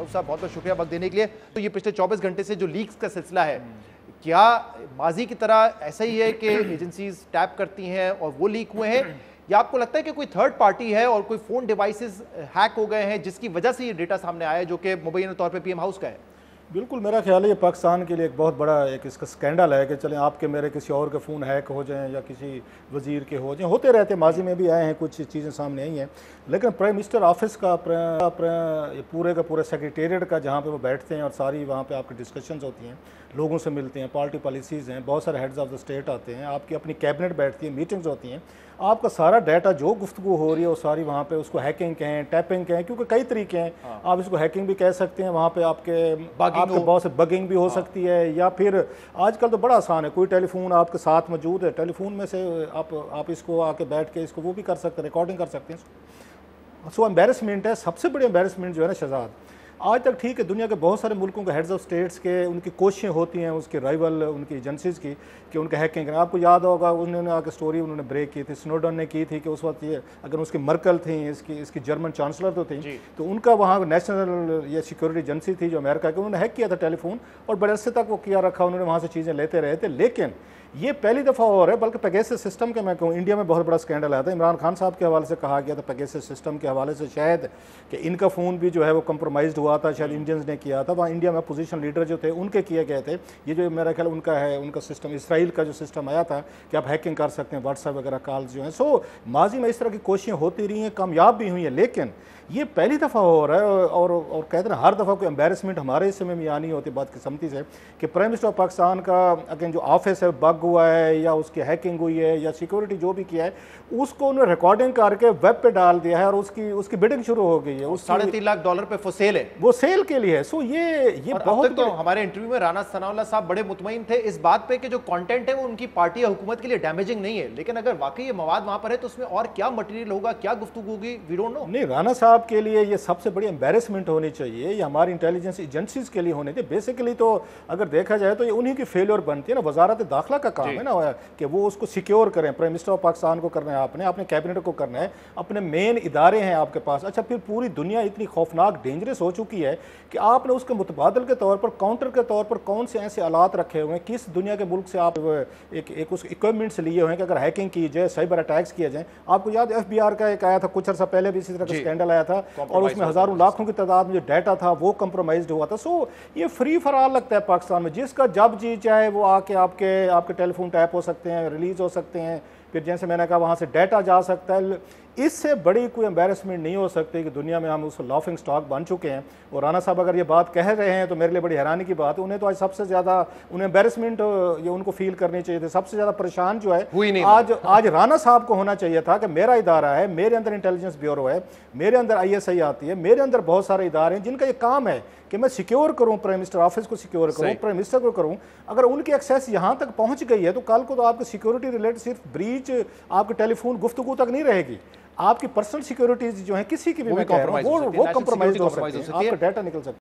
मारूफ साहब, बहुत बहुत शुक्रिया वक्त देने के लिए। तो ये पिछले 24 घंटे से जो लीक्स का सिलसिला है, क्या माजी की तरह ऐसा ही है कि एजेंसीज टैप करती हैं और वो लीक हुए हैं, या आपको लगता है कि कोई थर्ड पार्टी है और कोई फोन डिवाइसेस हैक हो गए हैं जिसकी वजह से ये डेटा सामने आया है, जो कि मुबैना तौर पे पीएम हाउस का है? बिल्कुल, मेरा ख्याल है ये पाकिस्तान के लिए एक बहुत बड़ा एक इसका स्कैंडल है कि चलें आपके मेरे किसी और के फ़ोन हैक हो जाएं या किसी वज़ीर के हो जाएं, होते रहते हैं, माजी में भी आए हैं, कुछ चीज़ें सामने आई हैं। लेकिन प्राइम मिनिस्टर ऑफिस का पूरे का पूरे सेक्रेटेरिएट का जहाँ पे वो बैठते हैं और सारी वहाँ पे आपकी डिस्कशंस होती हैं, लोगों से मिलते हैं, पार्टी पॉलिसीज़ हैं, बहुत सारे हेड्स ऑफ द स्टेट आते हैं, आपकी अपनी कैबिनेट बैठती है, मीटिंग्स होती हैं, आपका सारा डाटा जो गुफ्तगू हो रही है वो सारी वहाँ पे उसको हैकिंग कहें, टैपिंग कहें, क्योंकि कई तरीके हैं। आप इसको हैकिंग भी कह सकते हैं, वहाँ पे आपके बहुत से बगिंग भी हो सकती है, या फिर आजकल तो बड़ा आसान है, कोई टेलीफोन आपके साथ मौजूद है, टेलीफोन में से आप इसको आके बैठ के इसको वो भी कर सकते हैं, रिकॉर्डिंग कर सकते हैं। सो एम्बेरसमेंट है, सबसे बड़ी एम्बेरसमेंट जो है ना शहजाद, आज तक ठीक है दुनिया के बहुत सारे मुल्कों के हेड्स ऑफ स्टेट्स के उनकी कोशिशें होती हैं उसके राइवल उनकी एजेंसीज़ की कि उनका हैकिंग करें। आपको याद होगा उन्होंने आके स्टोरी उन्होंने ब्रेक की थी, स्नोडन ने की थी कि उस वक्त ये अगर उसकी मर्कल थी, इसकी जर्मन चांसलर तो थी, तो उनका वहाँ नेशनल ये सिक्योरिटी एजेंसी थी जो अमेरिका की, उन्होंने हैक किया था टेलीफोन और बड़े अरसे तक वो किया रखा, उन्होंने वहाँ से चीज़ें लेते रहे थे। लेकिन ये पहली दफ़ा हो रहा है, बल्कि पेगासस सिस्टम के मैं कहूँ इंडिया में बहुत बड़ा स्कैंडल आया था, इमरान खान साहब के हवाले से कहा गया था पेगासस सिस्टम के हवाले से शायद कि इनका फ़ोन भी जो है वो कंप्रोमाइज़ हुआ था, शायद इंडियंस ने किया था, वहाँ इंडिया में अपोजिशन लीडर जो थे उनके किए गए थे। ये जो मेरा ख्याल उनका है, उनका सिस्टम इसराइल का जो सिस्टम आया था कि आप हैकिंग कर सकते हैं व्हाट्सएप वगैरह कॉल्स जो हैं। सो माजी में इस तरह की कोशिशें होती रही हैं, कामयाब भी हुई हैं, लेकिन ये पहली दफ़ा हो रहा है और कहते हैं हर दफ़ा कोई एम्बेरसमेंट हमारे हिस्से में भी आनी होती बात किस्मती से कि प्राइम मिनिस्टर ऑफ पाकिस्तान का अगेन जो ऑफिस है बग हुआ है या उसकी हैकिंग हुई है या सिक्योरिटी जो भी किया है उसको उन्होंने रिकॉर्डिंग करके वेब पे डाल दिया है और उसकी बिडिंग शुरू हो गई है। उस $3.5 लाख पे फुसेल है, वो सेल के लिए है। सो ये बहुत तो हमारे इंटरव्यू में राना सनाउल्लाह साहब बड़े मुतमईन थे इस बात पे कि जो कंटेंट है वो उनकी पार्टी या हुकूमत के लिए डैमेजिंग नहीं है, लेकिन अगर वाकई ये मवाद वहां पर है तो उसमें और क्या मटेरियल होगा, क्या गुफ्तगू होगी, वी डोंट नो। नहीं, राना साहब के लिए ये सबसे बड़ी एम्बेरसमेंट होनी चाहिए, ये हमारी इंटेलिजेंस एजेंसीज के लिए होनी चाहिए। बेसिकली तो अगर देखा जाए तो ये उन्हीं की फेलियर बनती है ना, वजारत दाखिला का काम है ना कि वो उसको सिक्योर करें। प्राइम मिनिस्टर ऑफ पाकिस्तान को करना है, आपने अपने कैबिनेट को करना है, अपने मेन इदारे हैं आपके पास। अच्छा, फिर पूरी दुनिया इतनी खौफनाक डेंजरस हो चुकी है कि आपने उसके मुतबादल के तौर पर, काउंटर के तौर पर कौन से ऐसे आलात रखे हुए हैं, किस दुनिया के मुल्क से आप एक उस इक्विपमेंट्स लिए हुए हैं कि अगर हैकिंग की जाए, साइबर अटैक्स किए जाए। आपको याद FBI का एक आया था कुछ अर्सा पहले भी इसी तरह का स्कैंडल आया था और उसमें हज़ारों लाखों की तादाद में जो डाटा था वो कंप्रोमाइज्ड हुआ था। सो ये फ्री फॉर ऑल लगता है पाकिस्तान में, जिसका जब जी चाहे वो आके आपके टेलीफोन टैप हो सकते हैं, रिलीज हो सकते हैं, फिर जैसे मैंने कहा वहाँ से डाटा जा सकता है। इससे बड़ी कोई एम्बेरसमेंट नहीं हो सकती कि दुनिया में हम उस लाफिंग स्टॉक बन चुके हैं। और राना साहब अगर ये बात कह रहे हैं तो मेरे लिए बड़ी हैरानी की बात है। उन्हें तो आज सबसे ज़्यादा उन्हें एम्बेरसमेंट ये उनको फील करनी चाहिए थी। सबसे ज़्यादा परेशान जो है आज राना साहब को होना चाहिए था कि मेरा इदारा है, मेरे अंदर इंटेलिजेंस ब्यूरो है, मेरे अंदर ISI आती है, मेरे अंदर बहुत सारे इदारे हैं जिनका ये काम है कि मैं सिक्योर करूं, प्राइम मिनिस्टर ऑफिस को सिक्योर करूं, प्राइम मिनिस्टर को करूं। अगर उनकी एक्सेस यहां तक पहुंच गई है तो कल को तो आपकी सिक्योरिटी रिलेटेड सिर्फ ब्रीच आपके टेलीफोन गुफ्तगू तक नहीं रहेगी, आपकी पर्सनल सिक्योरिटीज जो है किसी की भी मैं कह रहा हूं वो कंप्रोमाइज हो सकती है, आपका डाटा निकल सकता है।